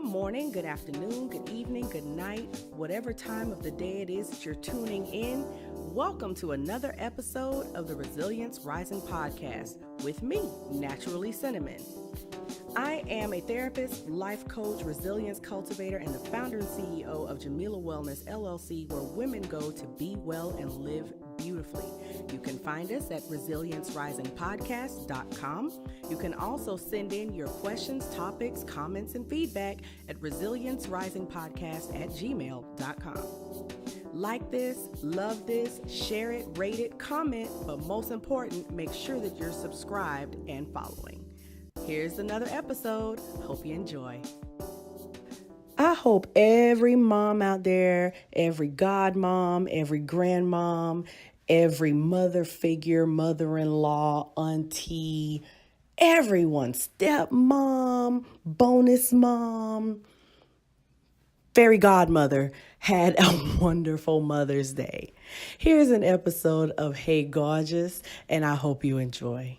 morning, good afternoon, good evening, good night, whatever time of the day it is that you're tuning in. Welcome to another episode of the Resilience Rising Podcast with me, Naturally Cinnamon. I am a therapist, life coach, resilience cultivator, and the founder and CEO of Jamila Wellness LLC, where women go to be well and live beautifully. You can find us at resiliencerisingpodcast.com. You can also send in your questions, topics, comments, and feedback at resiliencerisingpodcast@gmail.com. Like this, love this, share it, rate it, comment, but most important, make sure that you're subscribed and following. Here's another episode. Hope you enjoy. I hope every mom out there, every godmom, every grandmom, every mother figure, mother-in-law, auntie, everyone, stepmom, bonus mom, fairy godmother had a wonderful Mother's Day. Here's an episode of Hey Gawjuss, and I hope you enjoy.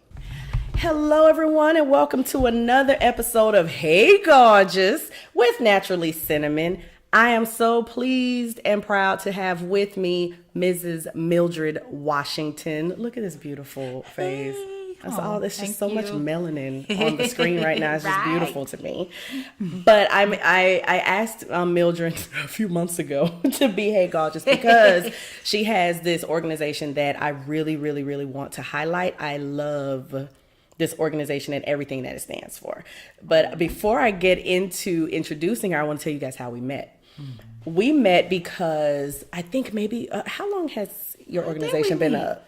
Hello, everyone, and welcome to another episode of Hey Gawjuss with Naturally Cinnamon. I am so pleased and proud to have with me Mrs. Mildred Washington. Look at this beautiful face. That's all. It's just so much melanin on the screen right now. It's just beautiful to me. But I asked Mildred a few months ago to be Hey Gawjuss because she has this organization that I really, really, really want to highlight. I love this organization and everything that it stands for. But before I get into introducing her, I want to tell you guys how we met. Mm-hmm. We met because I think maybe, how long has your organization been up?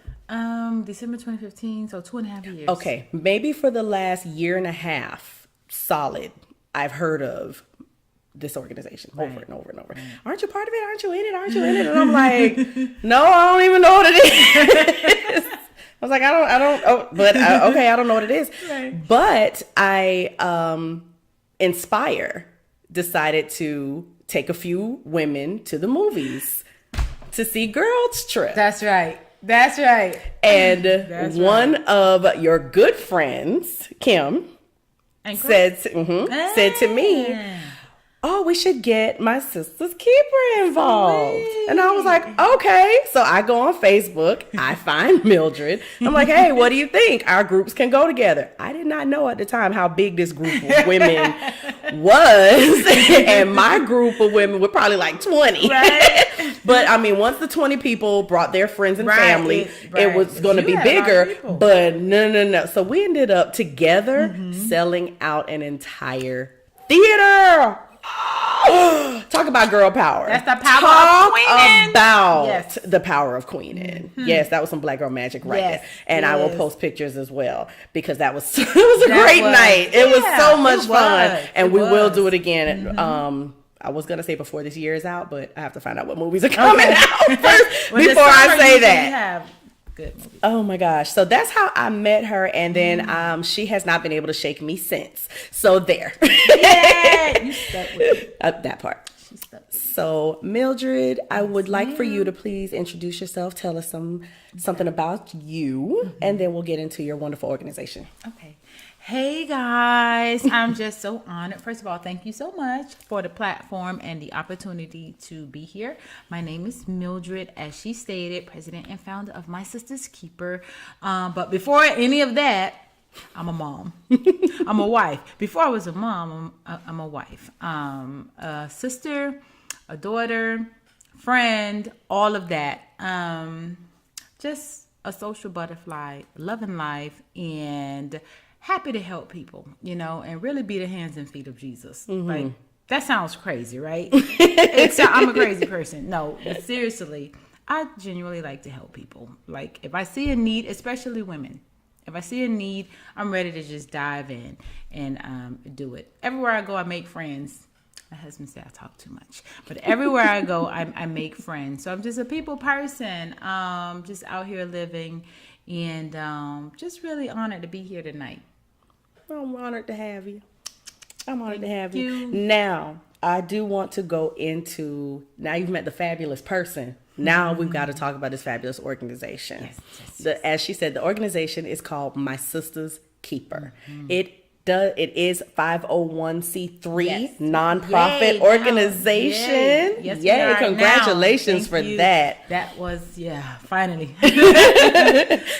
December 2015, so 2.5 years. Okay, maybe for the last year and a half, solid, I've heard of this organization over and over and over. Right. Aren't you part of it? Aren't you in it? Aren't you in it? And I'm like, no, I don't even know what it is. I was like, I don't, okay, I don't know what it is. Right. But I, Inspire decided to take a few women to the movies to see Girls Trip. That's right. And one of your good friends, Kim, said to me, oh, we should get my Sistahs Keeper involved. Sweet. And I was like, okay. So I go on Facebook. I find Mildred. I'm like, hey, what do you think? Our groups can go together. I did not know at the time how big this group of women was. And my group of women were probably like 20. Right. But I mean, once the 20 people brought their friends and family, it was going to be bigger. But no. So we ended up together selling out an entire theater. Talk about girl power. That's the power of queening. About the power of queening. Mm-hmm. Yes, that was some black girl magic right there. And I will post pictures as well because it was a great night. It was so much fun. And we will do it again. Mm-hmm. I was going to say before this year is out, but I have to find out what movies are coming out first before I say that. Good movie. Oh my gosh. So that's how I met her. And then she has not been able to shake me since. So there. Yeah, you stuck with me. That part. She stuck with me. So Mildred, I would like for you to please introduce yourself. Tell us something about you. And then we'll get into your wonderful organization. Okay. Hey guys, I'm just so honored. First of all, thank you so much for the platform and the opportunity to be here. My name is Mildred, as she stated, president and founder of My Sistahs Keeper. But before any of that, I'm a mom. I'm a wife. Before I was a mom, I'm a wife. A sister, a daughter, friend, all of that. Just a social butterfly, loving life, and happy to help people, and really be the hands and feet of Jesus. Mm-hmm. Like, that sounds crazy, right? I'm a crazy person. No, but seriously, I genuinely like to help people. Like, if I see a need, especially women, if I see a need, I'm ready to just dive in and do it. Everywhere I go, I make friends. My husband said I talk too much. But everywhere I go, I make friends. So I'm just a people person, just out here living, and just really honored to be here tonight. I'm honored to have you. Now, I do want to go into, now you've met the fabulous person. Now we've got to talk about this fabulous organization. Yes. As she said, the organization is called My Sistahs Keeper. Mm-hmm. It it is 501c3 Yes. nonprofit Yay, organization. Yes, Yay, congratulations for that. That was, finally.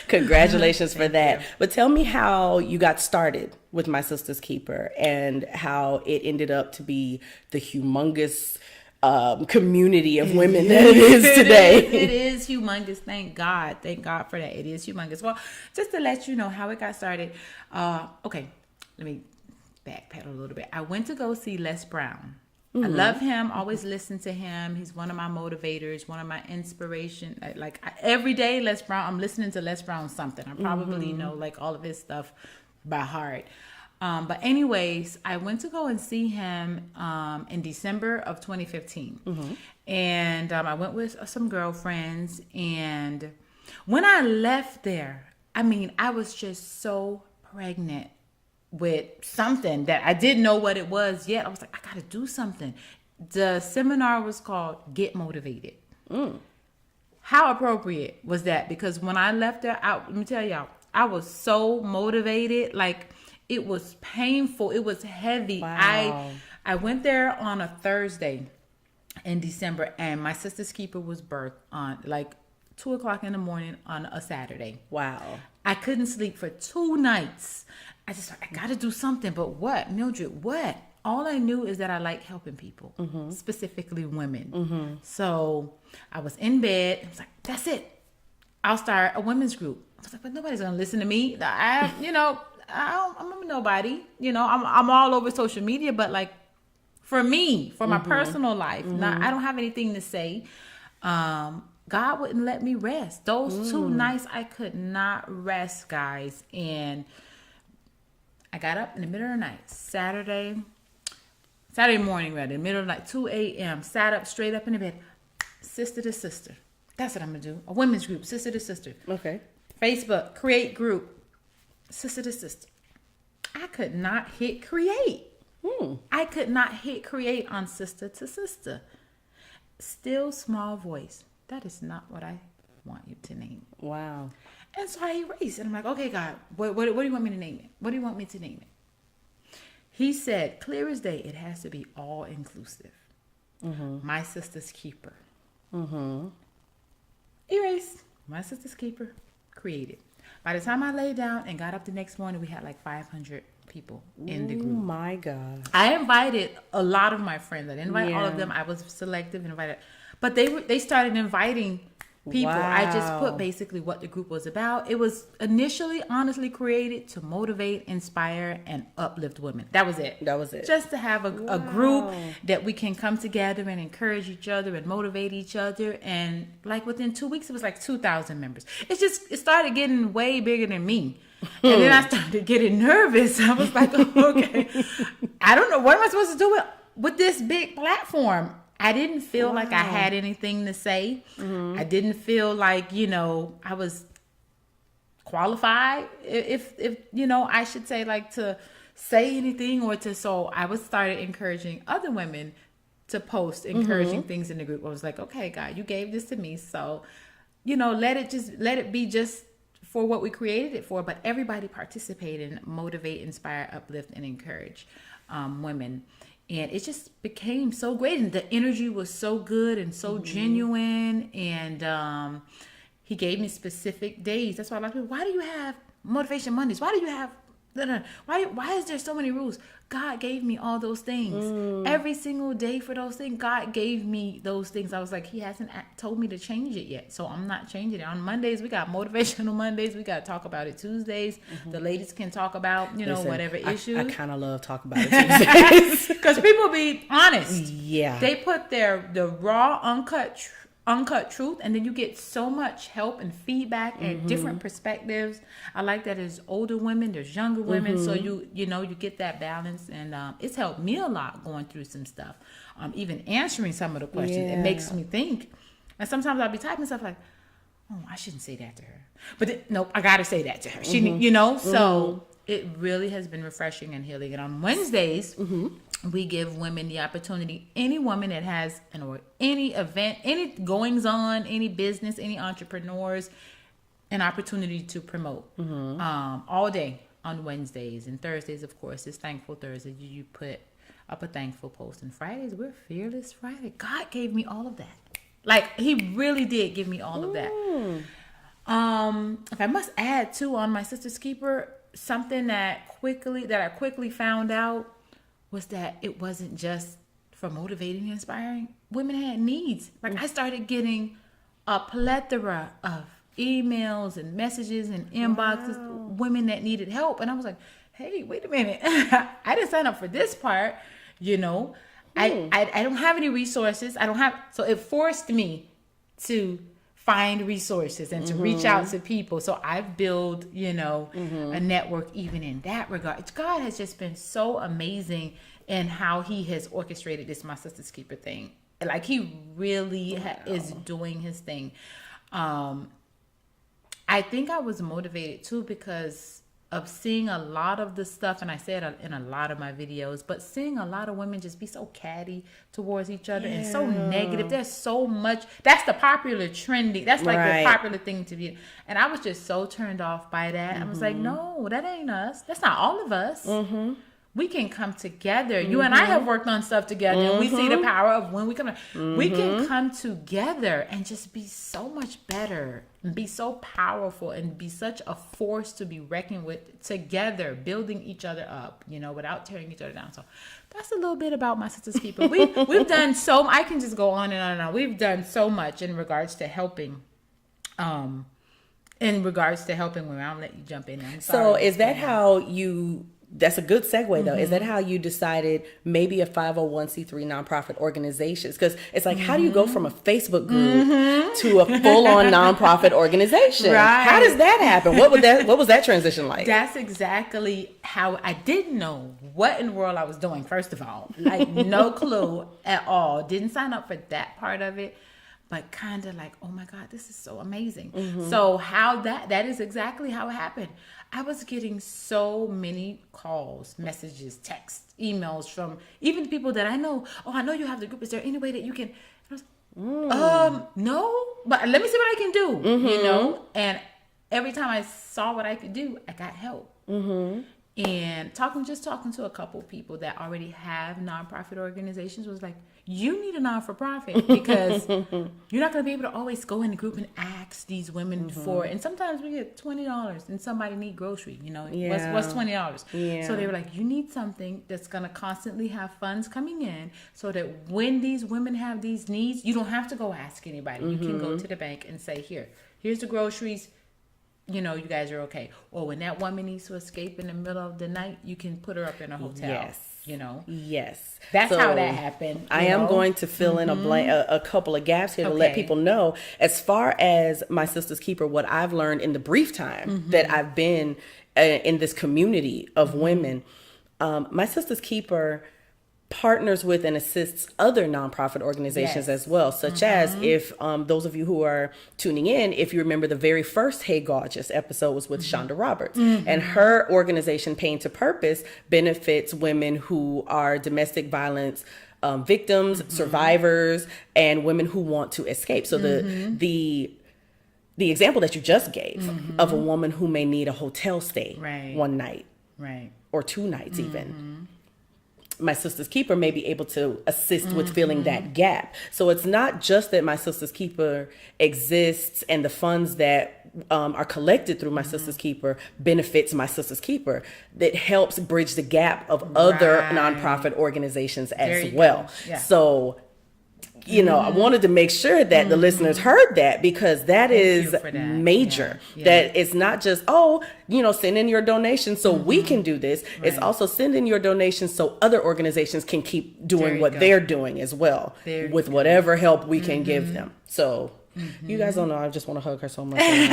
Congratulations for that. But tell me how you got started with My Sistah's Keeper and how it ended up to be the humongous community of women that it is today. It is humongous. Thank God for that. It is humongous. Well, just to let you know how it got started. Okay, let me backpedal a little bit. I went to go see Les Brown. I love him. Always listen to him. He's one of my motivators, one of my inspiration. Every day, Les Brown. I'm listening to Les Brown something. I probably know like all of his stuff by heart. But anyways, I went to go and see him in December of 2015. And I went with some girlfriends. And when I left there, I mean, I was just so pregnant with something that I didn't know what it was yet. I was like, I got to do something. The seminar was called Get Motivated. How appropriate was that? Because when I left there, let me tell y'all, I was so motivated. Like, it was painful. It was heavy. Wow. I went there on a Thursday in December, and My Sistah's Keeper was birthed on like 2:00 in the morning on a Saturday. Wow. I couldn't sleep for 2 nights. I got to do something. But what, Mildred, what? All I knew is that I like helping people, specifically women. So I was in bed. I was like, that's it. I'll start a women's group. I was like, but nobody's going to listen to me. I'm nobody, I'm all over social media, but like for me, for my personal life, I don't have anything to say. God wouldn't let me rest. Those 2 nights, I could not rest, guys. And I got up in the middle of the night, Saturday morning, rather, in the middle of the night, 2 a.m., sat up straight up in the bed, sister to sister. That's what I'm going to do. A women's group, sister to sister. Okay. Facebook, create group. Sister to sister. I could not hit create. I could not hit create on sister to sister. Still small voice. That is not what I want you to name it. Wow. And so I erased it. I'm like, okay, God, what do you want me to name it? What do you want me to name it? He said, clear as day, it has to be all inclusive. My Sistah's Keeper. Erase. My Sistah's Keeper. Created. By the time I laid down and got up the next morning, we had like 500 people in the group. Oh my God. I invited a lot of my friends. I didn't invite all of them. I was selective and invited. But they started inviting people. Wow. I just put basically what the group was about. It was initially honestly created to motivate, inspire, and uplift women. That was it. Just to have a group that we can come together and encourage each other and motivate each other. And like within 2 weeks, it was like 2,000 members. It started getting way bigger than me. And then I started getting nervous. I was like, okay, I don't know. What am I supposed to do with this big platform? I didn't feel like I had anything to say. I didn't feel like, I was qualified, if I should say, like, to say anything so I was started encouraging other women to post encouraging things in the group. I was like, okay, God, you gave this to me. So, let it be just for what we created it for, but everybody participate and motivate, inspire, uplift, and encourage women. And it just became so great. And the energy was so good and so genuine. And he gave me specific days. That's why a lot of people, why do you have Motivation Mondays? Why do you have, why is there so many rules? God gave me all those things. Every single day for those things, God gave me those things. I was like, he hasn't told me to change it yet. So I'm not changing it. On Mondays, we got Motivational Mondays. We got Talk About It Tuesdays. The ladies can talk about, Listen, whatever issues. I kind of love Talk About It Tuesdays. Because people be honest. Yeah. They put the raw, uncut truth, and then you get so much help and feedback and different perspectives. I like that there's older women, there's younger women, so you get that balance, and it's helped me a lot going through some stuff, even answering some of the questions. It makes me think, and sometimes I'll be typing stuff like, oh, I shouldn't say that to her, but nope, I gotta say that to her. She so it really has been refreshing and healing. And on Wednesdays, we give women the opportunity, any woman that has any event, any goings on, any business, any entrepreneurs, an opportunity to promote all day. on Wednesdays, and Thursdays, of course, is Thankful Thursday. You put up a thankful post, and Fridays we're Fearless Friday. God gave me all of that. Like, He really did give me all of that. If I must add too, on my Sistahs Keeper, something that I quickly found out was that it wasn't just for motivating and inspiring. Women had needs. Like, I started getting a plethora of emails and messages and inboxes, women that needed help. And I was like, hey, wait a minute. I didn't sign up for this part, you know. I don't have any resources. So it forced me to find resources and to reach out to people. So I've built, you know, a network even in that regard. God has just been so amazing in how He has orchestrated this My Sistahs Keeper thing. Like, He really is doing His thing. I think I was motivated too because of seeing a lot of the stuff, and I said in a lot of my videos, but seeing a lot of women just be so catty towards each other and so negative. There's so much. That's the popular trending. That's like the popular thing to be. And I was just so turned off by that. I was like, no, that ain't us. That's not all of us. We can come together. You and I have worked on stuff together, and we see the power of when we come. We can come together and just be so much better, and be so powerful, and be such a force to be reckoned with together, building each other up, you know, without tearing each other down. So that's a little bit about my Sistahs Keeper. We've done so. I can just go on and on and on. We've done so much in regards to helping. Women, I'll let you jump in. So is that how you? That's a good segue, though. Is that how you decided maybe a 501c3 nonprofit organizations? Because it's like, how do you go from a Facebook group to a full-on nonprofit organization? Right. How does that happen? What was that transition like? That's exactly how I didn't know what in the world I was doing, first of all. Like, no clue at all. Didn't sign up for that part of it. But kind of like, oh my God, this is so amazing. So how that is exactly how it happened. I was getting so many calls, messages, texts, emails from even people that I know. Oh, I know you have the group. Is there any way that you can? No, but let me see what I can do. You know, and every time I saw what I could do, I got help. And talking to a couple people that already have nonprofit organizations was like, you need a non-for-profit because you're not going to be able to always go in the group and ask these women for, and sometimes we get $20 and somebody need grocery, you know, what's $20? So they were like, you need something that's going to constantly have funds coming in so that when these women have these needs, you don't have to go ask anybody. You can go to the bank and say, here's the groceries. You know, you guys are okay. Or when that woman needs to escape in the middle of the night, you can put her up in a hotel. Yes. You know? Yes. That's how that happened. I am going to fill in a couple of gaps here to let people know, as far as my Sistahs Keeper, what I've learned in the brief time that I've been in this community of women. My Sistahs Keeper partners with and assists other nonprofit organizations as well, such as, if those of you who are tuning in, if you remember the very first Hey Gawjuss episode was with Shonda Roberts, and her organization Pain to Purpose benefits women who are domestic violence victims, survivors, and women who want to escape. So the example that you just gave of a woman who may need a hotel stay one night, or 2 nights even. My Sistahs Keeper may be able to assist with filling that gap. So it's not just that my Sistahs Keeper exists and the funds that are collected through my Sistahs Keeper benefits my Sistahs Keeper. That helps bridge the gap of other nonprofit organizations as well. So, you know, I wanted to make sure that the listeners heard that, because that is major. That it's not just, send in your donation so we can do this. It's also send in your donations so other organizations can keep doing what they're doing as well, with whatever help we can give them. So you guys don't know, I just want to hug her so much. We're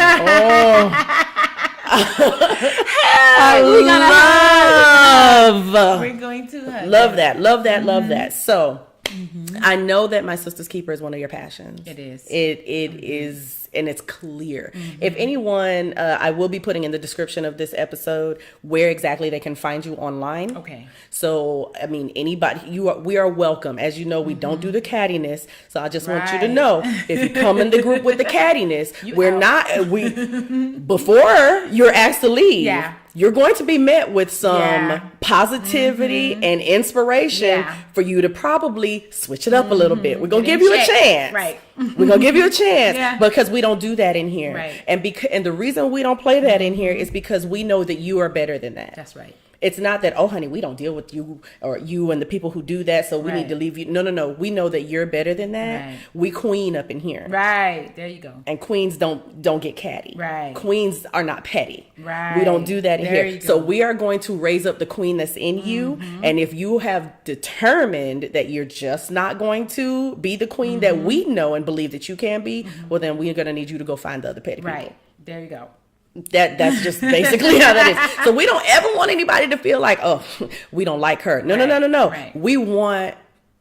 going to hug. Love that. So I know that my Sistahs Keeper is one of your passions. It is. It is it's clear. If anyone, I will be putting in the description of this episode where exactly they can find you online. Okay. So I mean, anybody, we are welcome. As you know, we don't do the cattiness. So I just want you to know, if you come in the group with the cattiness, before you're asked to leave, you're going to be met with some positivity and inspiration for you to probably switch it up a little bit. We're going to give you a chance. Right. We're going to give you a chance because we don't do that in here. Right. And the reason we don't play that in here is because we know that you are better than that. That's right. It's not that, oh, honey, we don't deal with you or you and the people who do that, so we need to leave you. No. We know that you're better than that. Right. We queen up in here. Right. There you go. And queens don't get catty. Right. Queens are not petty. Right. We don't do that in There here. you go. So we are going to raise up the queen that's in you. And if you have determined that you're just not going to be the queen that we know and believe that you can be, well, then we're going to need you to go find the other petty people. Right. There you go. That's just basically how that is. So we don't ever want anybody to feel like, oh, we don't like her. No. Right. We want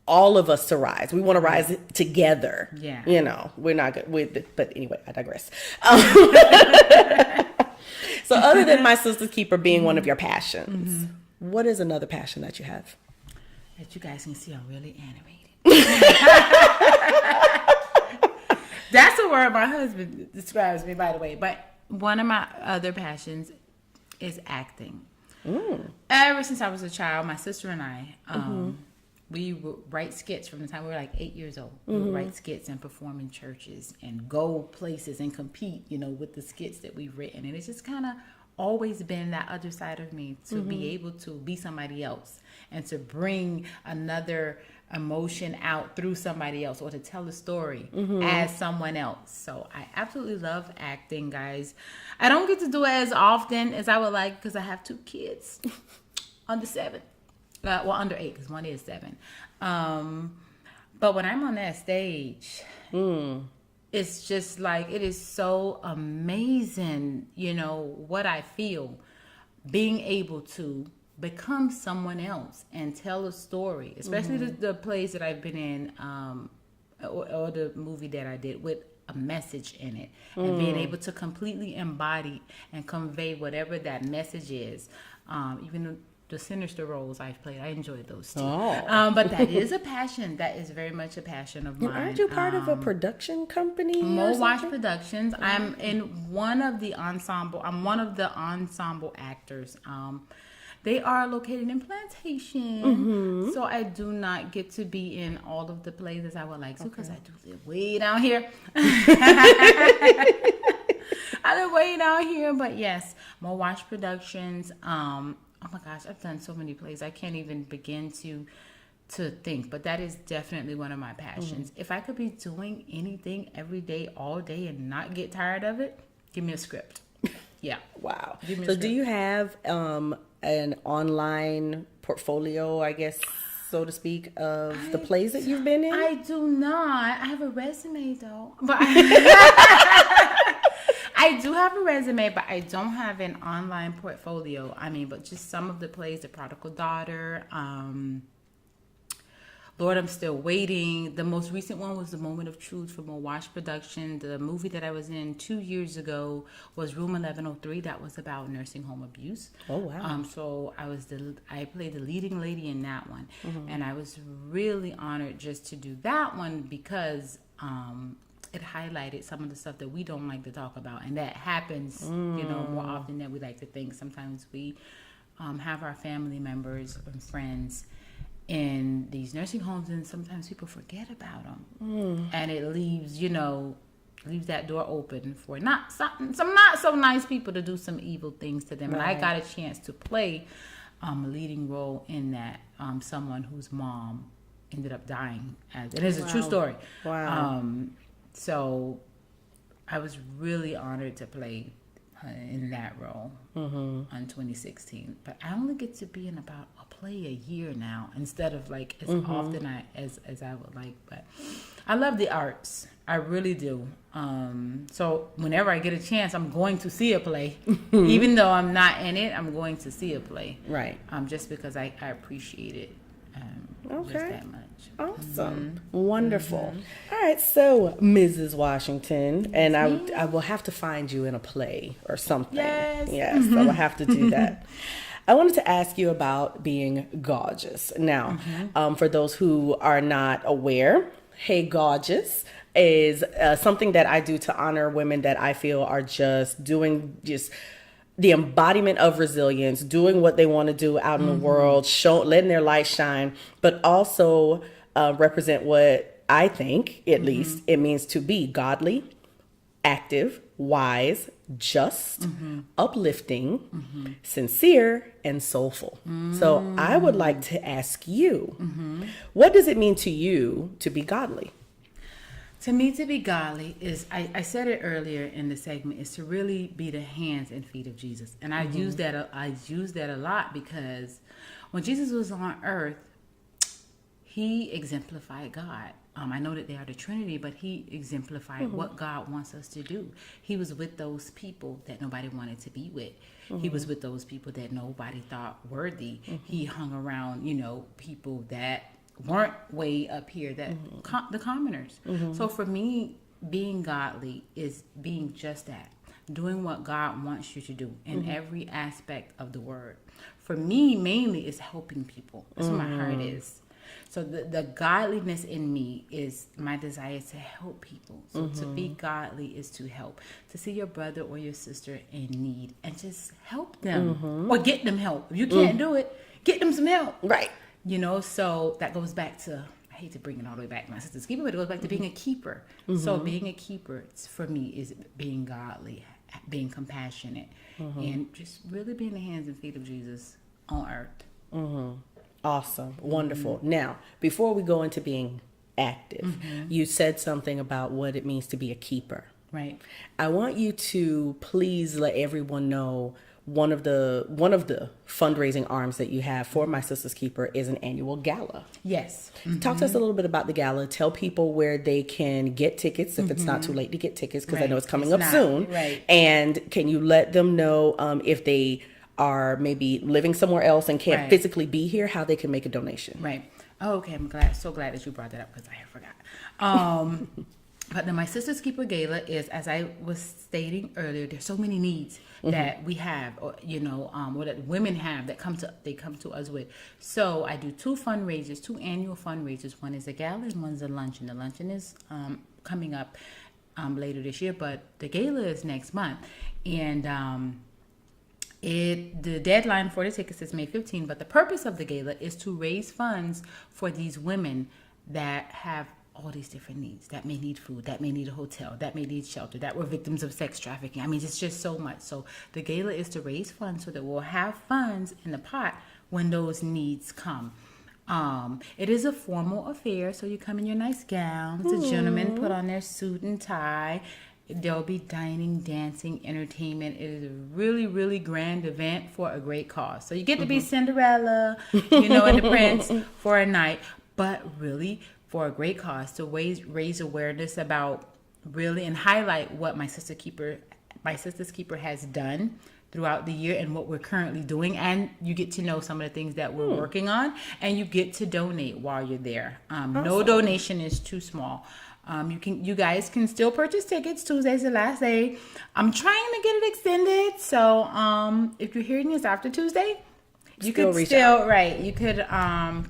all of us to rise. We want to rise together. Yeah. You know, we're not good with, but anyway, I digress. So other than my sister's keeper being one of your passions, what is another passion that you have? That you guys can see I'm really animated. That's a word my husband describes me, by the way. But one of my other passions is acting. Ever since I was a child, my sister and I, we would write skits from the time we were like 8 years old. We would write skits and perform in churches and go places and compete, with the skits that we've written. And it's just kind of always been that other side of me to be able to be somebody else and to bring another emotion out through somebody else or to tell a story as someone else. So I absolutely love acting, guys. I don't get to do it as often as I would like because I have 2 kids under 7. Under 8 because one is 7. But when I'm on that stage, it's just like, it is so amazing, what I feel being able to become someone else and tell a story, especially the plays that I've been in, or the movie that I did with a message in it, and being able to completely embody and convey whatever that message is. Even the sinister roles I've played, I enjoyed those too. But that is a passion. That is very much a passion of mine. Aren't you part of a production company? Watch Productions. I'm in one of the ensemble. I'm one of the ensemble actors. They are located in Plantation, so I do not get to be in all of the plays as I would like to because I do live way down here. I live way down here, but yes, Watch Productions. Oh my gosh, I've done so many plays. I can't even begin to think, but that is definitely one of my passions. If I could be doing anything every day, all day, and not get tired of it, give me a script. Yeah. Wow. So do you have an online portfolio, I guess, so to speak, of the plays that you've been in? I do not. I have a resume though. But I do have a resume, but I don't have an online portfolio. But just some of the plays, The Prodigal Daughter, Lord, I'm Still Waiting. The most recent one was The Moment of Truth from a Watch Production. The movie that I was in 2 years ago was Room 1103. That was about nursing home abuse. Oh, wow. So I played the leading lady in that one. And I was really honored just to do that one because it highlighted some of the stuff that we don't like to talk about. And that happens, more often than we like to think. Sometimes we have our family members and friends in these nursing homes, and sometimes people forget about them, and it leaves that door open for some not so nice people to do some evil things to them. Right. And I got a chance to play a leading role in that. Someone whose mom ended up dying. It is a true story. Wow. So I was really honored to play in that role on 2016, but I only get to be in about a play a year now instead of like as often as I would like. But I love the arts, I really do. So whenever I get a chance, I'm going to see a play. Even though I'm not in it, I'm going to see a play. Right. Just because I appreciate it. Just that much. Awesome. Wonderful. All right. So, Mrs. Washington, and I will have to find you in a play or something. Yes, I will have to do that. I wanted to ask you about being Gawjuss. Now, for those who are not aware, Hey Gawjuss is something that I do to honor women that I feel are just doing the embodiment of resilience, doing what they want to do out in the world, letting their light shine, but also represent what I think, at least, it means to be godly, active, wise, just, uplifting, sincere, and soulful. So I would like to ask you, what does it mean to you to be godly? To me, to be godly is, I said it earlier in the segment, is to really be the hands and feet of Jesus. And I use that a lot because when Jesus was on earth, he exemplified God. I know that they are the Trinity, but he exemplified what God wants us to do. He was with those people that nobody wanted to be with. He was with those people that nobody thought worthy. He hung around, people that weren't way up here, that the commoners. So for me, being godly is being just that, doing what God wants you to do in every aspect of the word. For me, mainly is helping people. That's what my heart is. So the godliness in me is my desire to help people. So to be godly is to help, to see your brother or your sister in need and just help them or get them help. If you can't do it, get them some help. Right. So that goes back to, I hate to bring it all the way back to my sister's keeper, but it goes back to being a keeper. So being a keeper, for me, is being godly, being compassionate, and just really being the hands and feet of Jesus on earth. Awesome. Wonderful. Now, before we go into being active, you said something about what it means to be a keeper. Right. I want you to please let everyone know one of the fundraising arms that you have for My Sistahs Keeper is an annual gala. Yes. Talk to us a little bit about the gala. Tell people where they can get tickets if it's not too late to get tickets, because I know it's coming up soon. Right. And can you let them know if they are maybe living somewhere else and can't physically be here, how they can make a donation? Right. Oh, okay. I'm so glad that you brought that up because I forgot. But the My Sistahs Keeper Gala is, as I was stating earlier, there's so many needs that we have, or that women have that come to us with. So I do two annual fundraisers. One is a gala and one's a luncheon. The luncheon is coming up later this year, but the gala is next month, and the deadline for the tickets is May 15, but the purpose of the gala is to raise funds for these women that have all these different needs, that may need food, that may need a hotel, that may need shelter, that were victims of sex trafficking. I mean, it's just so much. So the gala is to raise funds so that we'll have funds in the pot when those needs come. It is a formal affair, so you come in your nice gowns. The gentlemen put on their suit and tie. There'll be dining, dancing, entertainment. It is a really, really grand event for a great cause. So you get to be Cinderella, and the prince for a night, but really for a great cause, to raise awareness about really and highlight what My Sistahs Keeper has done throughout the year and what we're currently doing. And you get to know some of the things that we're working on, and you get to donate while you're there. No donation is too small. You guys can still purchase tickets. Tuesday's the last day. I'm trying to get it extended. So if you're hearing this after Tuesday, you could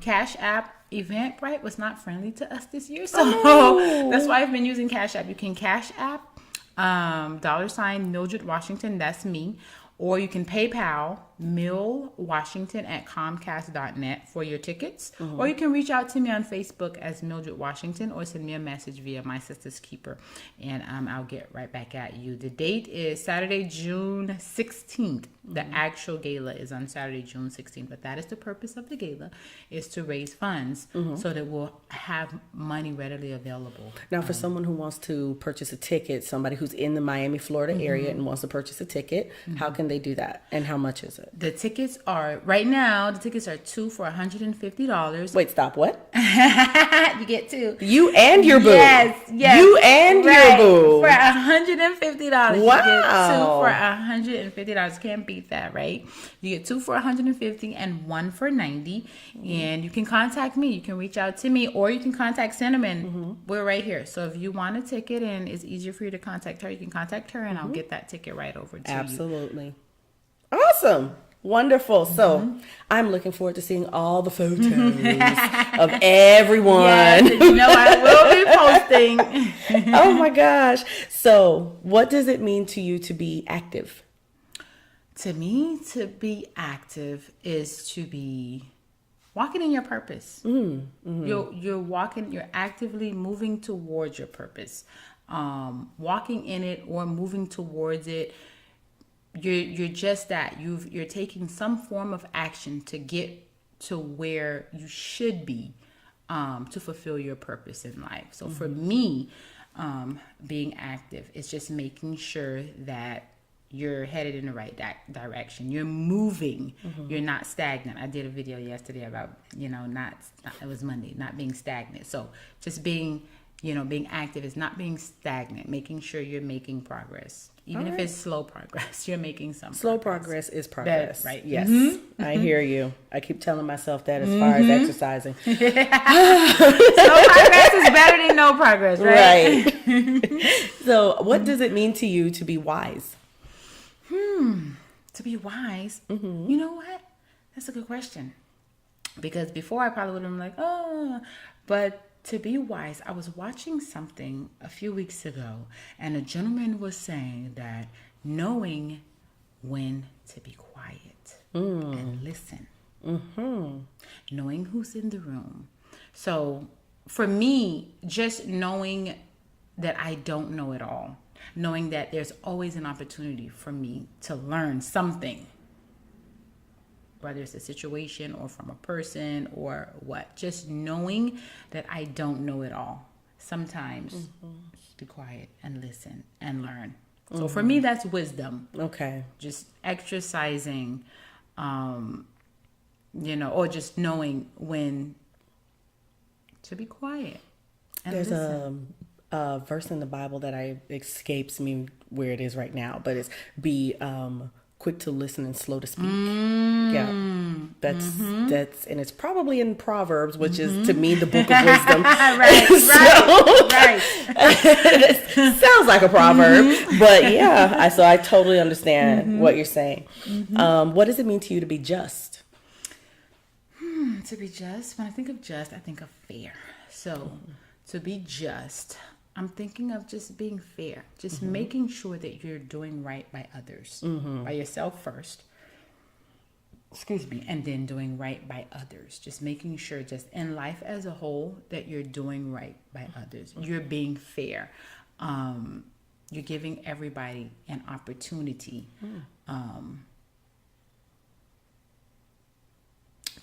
Cash App. Eventbrite was not friendly to us this year, so that's why I've been using Cash App. You can Cash App $ Mildred Washington, that's me, or you can PayPal milwashington@comcast.net for your tickets, or you can reach out to me on Facebook as Mildred Washington, or send me a message via My Sistahs Keeper, and I'll get right back at you. The date is Saturday, June 16th. The actual gala is on Saturday, June 16th, but that is the purpose of the gala, is to raise funds so that we'll have money readily available. Now, for someone who wants to purchase a ticket, somebody who's in the Miami, Florida area and wants to purchase a ticket, how can they do that, and how much is it? The tickets are, right now, the tickets are 2 for $150. Wait, stop. What? You get 2. You and your boo. Yes. You and your boo. For $150. Wow. You get 2 for $150. Can't beat that, right? You get 2 for $150 and 1 for $90. And you can contact me. You can reach out to me, or you can contact Cinnamon. We're right here. So if you want a ticket and it's easier for you to contact her, you can contact her and I'll get that ticket right over to you. Absolutely. Awesome. Wonderful. So I'm looking forward to seeing all the photos of everyone. Yes, you know I will be posting. Oh my gosh. So what does it mean to you to be active? To me, to be active is to be walking in your purpose. You're walking, you're actively moving towards your purpose. Walking in it or moving towards it. You're just that. You're taking some form of action to get to where you should be, to fulfill your purpose in life. So for me, being active is just making sure that you're headed in the right direction. You're moving. You're not stagnant. I did a video yesterday about, it was Monday, not being stagnant. So just being active is not being stagnant, making sure you're making progress. Even if it's slow progress, you're making some slow progress is progress. Right. Yes. I hear you. I keep telling myself that as far as exercising. Slow progress is better than no progress, right? Right. So what does it mean to you to be wise? To be wise? You know what? That's a good question. Because before I probably would have been like, but to be wise, I was watching something a few weeks ago, and a gentleman was saying that knowing when to be quiet and listen, knowing who's in the room. So for me, just knowing that I don't know it all, knowing that there's always an opportunity for me to learn something, whether it's a situation or from a person or what, just knowing that I don't know it all. Sometimes be quiet and listen and learn. So for me, that's wisdom. Okay. Just exercising, or just knowing when to be quiet and There's listen. a verse in the Bible that escapes me where it is right now, but it's be quick to listen and slow to speak. Yeah, that's and it's probably in Proverbs, which is to me the book of wisdom. right. Sounds like a proverb, but yeah. So I totally understand what you're saying. What does it mean to you to be just? To be just, when I think of just, I think of fair. So to be just, I'm thinking of just being fair, just making sure that you're doing right by others, by yourself first, and then doing right by others. Just making sure, just in life as a whole, that you're doing right by others. You're being fair. You're giving everybody an opportunity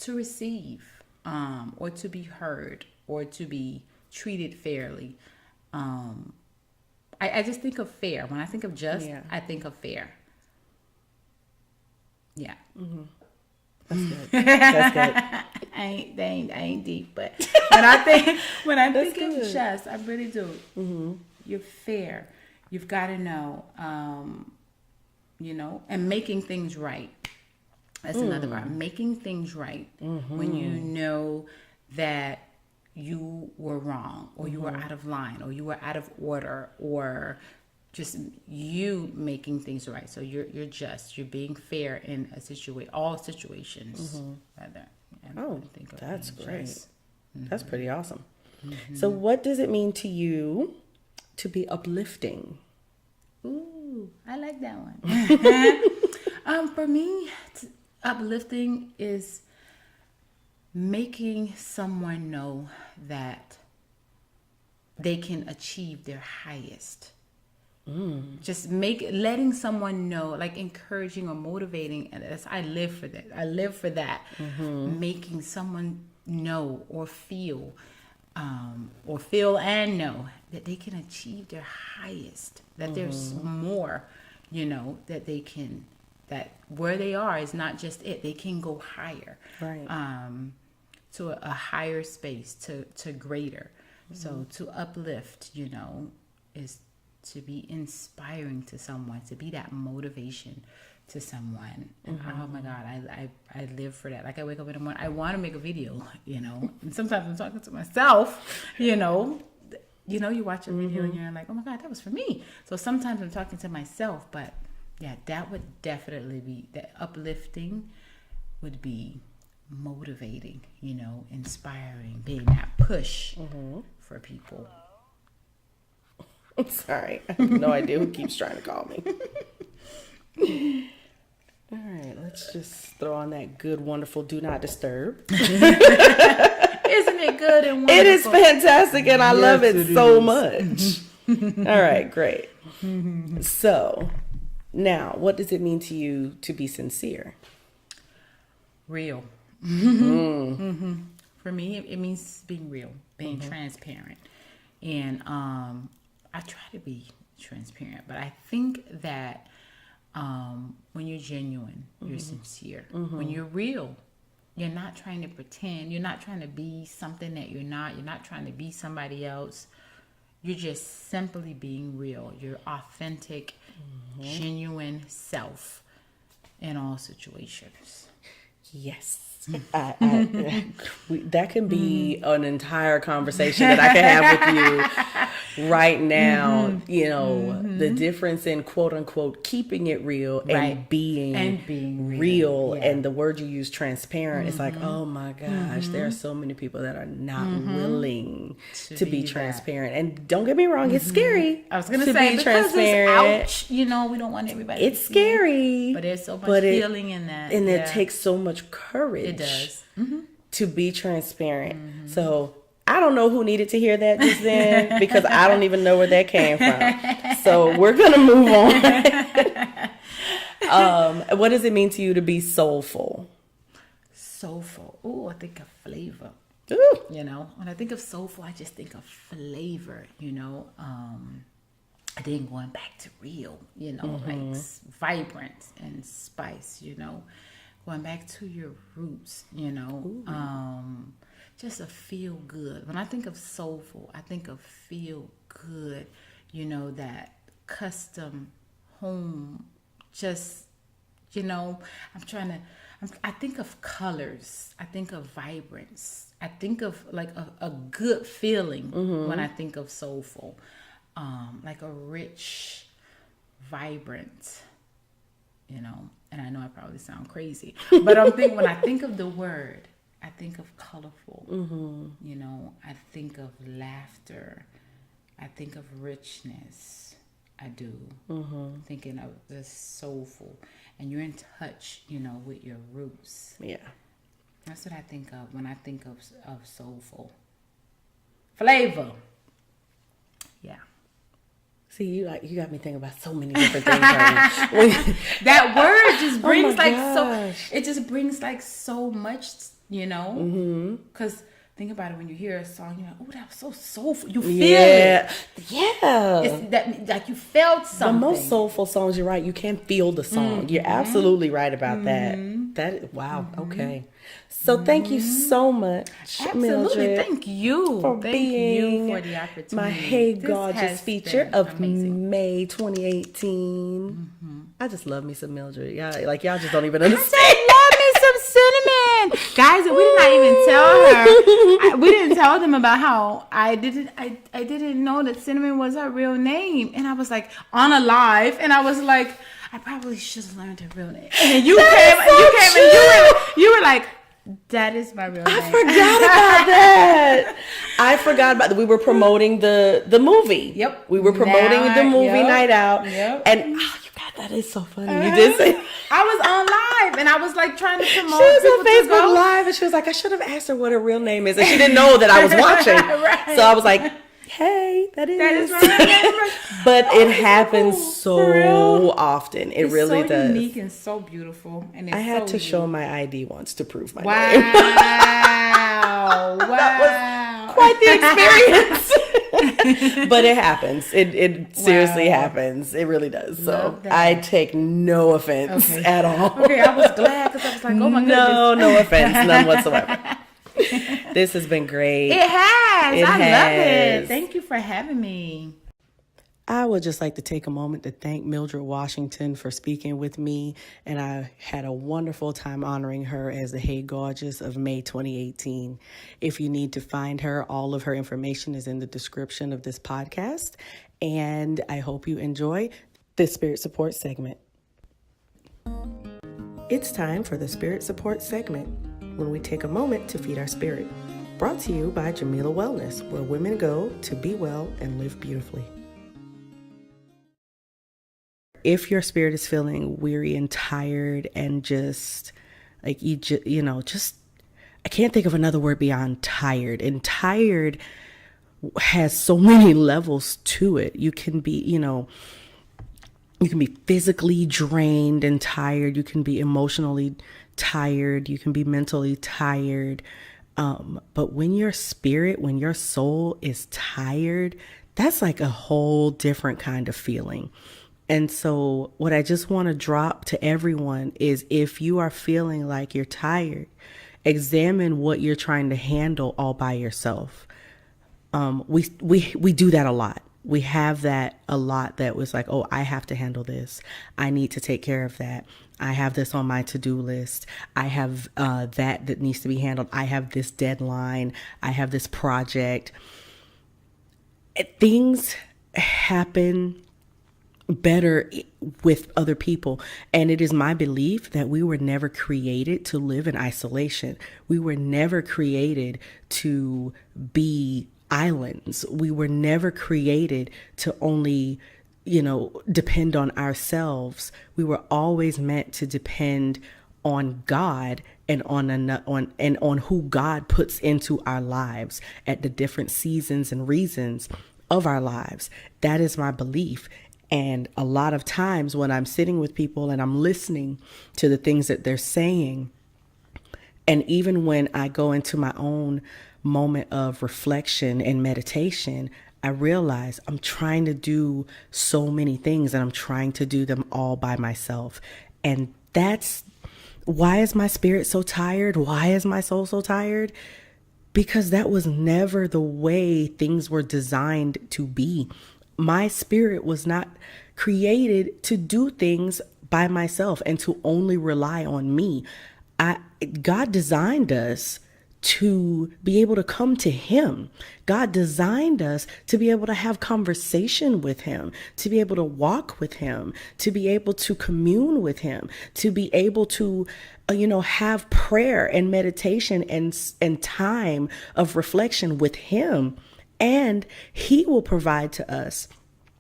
to receive, or to be heard, or to be treated fairly. I just think of fair. When I think of just, I think of fair. Yeah. That's good. That's good. I ain't deep, but when I think of just, I really do. You're fair. You've got to know, and making things right. That's another part. Making things right. When you know that you were wrong, or you were out of line, or you were out of order, or just you making things right. So you're being fair in all situations. Rather. That's great. That's pretty awesome. So what does it mean to you to be uplifting? Ooh, I like that one. For me, uplifting is making someone know that they can achieve their highest. Just letting someone know, like encouraging or motivating. And I live for that. Making someone know or feel and know that they can achieve their highest, that there's more, that they can that where they are is not just it. They can go higher, Right. To a higher space, to greater. So to uplift, is to be inspiring to someone, to be that motivation to someone. And oh my God, I live for that. Like, I wake up in the morning, I want to make a video, and sometimes I'm talking to myself, you watch a video and you're like, oh my God, that was for me. So sometimes I'm talking to myself, but yeah, that would definitely be, that uplifting would be motivating, inspiring, being that push for people. I'm sorry. I have no idea who keeps trying to call me. All right, let's just throw on that good, wonderful Do Not Disturb. Isn't it good and wonderful? It is fantastic, and I love it so much. All right, great. So, now, what does it mean to you to be sincere? Real. For me, it means being real, being transparent. And I try to be transparent, but I think that when you're genuine, you're sincere. When you're real, you're not trying to pretend. You're not trying to be something that you're not. You're not trying to be somebody else. You're just simply being real. Your authentic, genuine self in all situations. Yes. That can be an entire conversation that I can have with you right now. The difference in quote unquote keeping it real and being real. Yeah. And the word you use, transparent, it's like, oh my gosh, there are so many people that are not willing to be transparent. And don't get me wrong, it's scary. I was gonna say, because transparent. It's ouch, we don't want everybody. It's scary, but there's so much healing in that, and it takes so much courage. It does. To be transparent. So I don't know who needed to hear that just then, because I don't even know where that came from. So we're going to move on. What does it mean to you to be soulful? Soulful. Oh, I think of flavor. Ooh. When I think of soulful, I just think of flavor, I think going back to real, like vibrant and spice, going back to your roots, just a feel good. When I think of soulful, I think of feel good, that custom home, just, I think of colors. I think of vibrance. I think of like a good feeling when I think of soulful, like a rich, vibrant, and I know I probably sound crazy, but when I think of the word, I think of colorful, I think of laughter, I think of richness, I do, thinking of the soulful, and you're in touch, with your roots. Yeah. That's what I think of when I think of soulful. Flavor. Yeah. See, you got me thinking about so many different things right now. That word just brings gosh. it just brings like so much, because think about it, when you hear a song, you're like, oh, that was so soulful. You feel it. Yeah. It's that, like, you felt something. The most soulful songs, you're right, you can feel the song. You're absolutely right about that. Wow. Okay. So thank you so much, Absolutely. Mildred. Thank you. For being for the opportunity. my Hey Gawjuss feature of amazing. May 2018. I just love me some Mildred. Y'all just don't even understand. Love me some cinnamon, guys. We did not even tell her. We didn't tell them about how I didn't know that Cinnamon was her real name, and I was like on a live, and I was like, I probably should have learned her real name. And you came, and you were like, that is my real name. I forgot about that. I forgot about that. We were promoting the movie. Yep. We were promoting the movie Night Out. Yep. And you got that is so funny. You did say I was on live and I was like trying to promote. She was on Facebook Live and she was like, I should have asked her what her real name is. And she didn't know that I was watching. Right. So I was like, hey, that is my name. But it happens so often. It really so does. Unique and so beautiful. And it's I had so to show my ID once to prove my wow. name. Wow. That was quite the experience. But it happens. It seriously Wow. happens. It really does. So Love that. I take no offense at all. Okay, I was glad because I was like, oh my goodness. No offense, none whatsoever. This has been great. It has. It I love has. it. Thank you for having me. I would just like to take a moment to thank Mildred Washington for speaking with me, and I had a wonderful time honoring her as the Hey Gawjuss of May 2018. If you need to find her, all of her information is in the description of this podcast, and I hope you enjoy the Spirit Support segment. It's time for the Spirit Support segment, when we take a moment to feed our spirit. Brought to you by Jamila Wellness, where women go to be well and live beautifully. If your spirit is feeling weary and tired and just like I can't think of another word beyond tired. And tired has so many levels to it. You can be, you can be physically drained and tired. You can be emotionally tired. You can be mentally tired. But when your spirit, when your soul is tired, that's like a whole different kind of feeling. And so what I just want to drop to everyone is, if you are feeling like you're tired, examine what you're trying to handle all by yourself. We do that a lot. We have that a lot, that was like, oh, I have to handle this. I need to take care of that. I have this on my to-do list. I have that needs to be handled. I have this deadline. I have this project. Things happen better with other people. And it is my belief that we were never created to live in isolation. We were never created to be islands. We were never created to only, depend on ourselves. We were always meant to depend on God and on who God puts into our lives at the different seasons and reasons of our lives. That is my belief. And a lot of times when I'm sitting with people and I'm listening to the things that they're saying, and even when I go into my own moment of reflection and meditation, I realize I'm trying to do so many things and I'm trying to do them all by myself. And that's why is my spirit so tired? Why is my soul so tired? Because that was never the way things were designed to be. My spirit was not created to do things by myself and to only rely on me. God designed us to be able to come to him. God designed us to be able to have conversation with him, to be able to walk with him, to be able to commune with him, to be able to, have prayer and meditation and time of reflection with him. And he will provide to us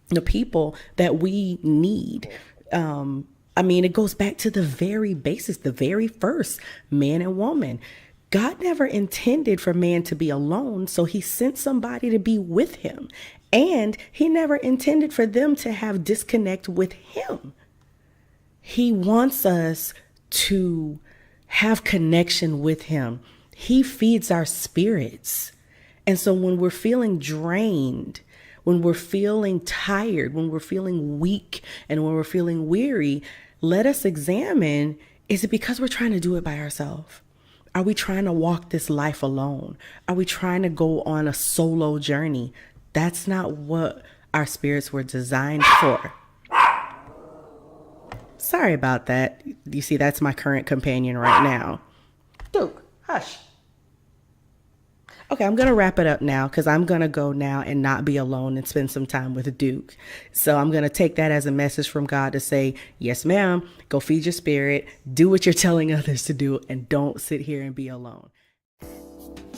the people that we need. It goes back to the very basics, the very first, man and woman. God never intended for man to be alone, so he sent somebody to be with him. And he never intended for them to have disconnect with him. He wants us to have connection with him. He feeds our spirits. And so when we're feeling drained, when we're feeling tired, when we're feeling weak, and when we're feeling weary, let us examine, is it because we're trying to do it by ourselves? Are we trying to walk this life alone? Are we trying to go on a solo journey? That's not what our spirits were designed for. Sorry about that. You see, that's my current companion right now. Duke, hush. Okay, I'm going to wrap it up now because I'm going to go now and not be alone and spend some time with Duke. So I'm going to take that as a message from God to say, yes, ma'am, go feed your spirit, do what you're telling others to do, and don't sit here and be alone.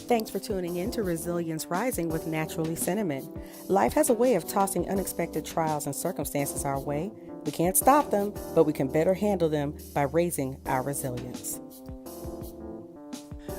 Thanks for tuning in to Resilience Rising with Naturally Cinnamon. Life has a way of tossing unexpected trials and circumstances our way. We can't stop them, but we can better handle them by raising our resilience.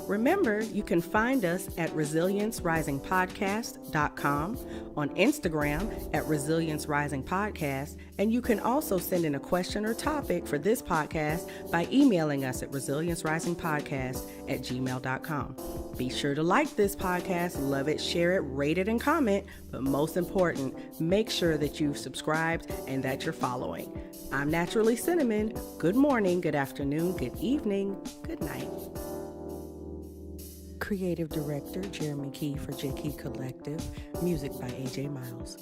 Remember, you can find us at resiliencerisingpodcast.com, on Instagram at Resilience Rising Podcast, and you can also send in a question or topic for this podcast by emailing us at resiliencerisingpodcast@gmail.com. Be sure to like this podcast, love it, share it, rate it, and comment, but most important, make sure that you've subscribed and that you're following. I'm Naturally Cinnamon. Good morning, good afternoon, good evening, good night. Creative Director Jeremy Key for J Key Collective. Music by AJ Miles.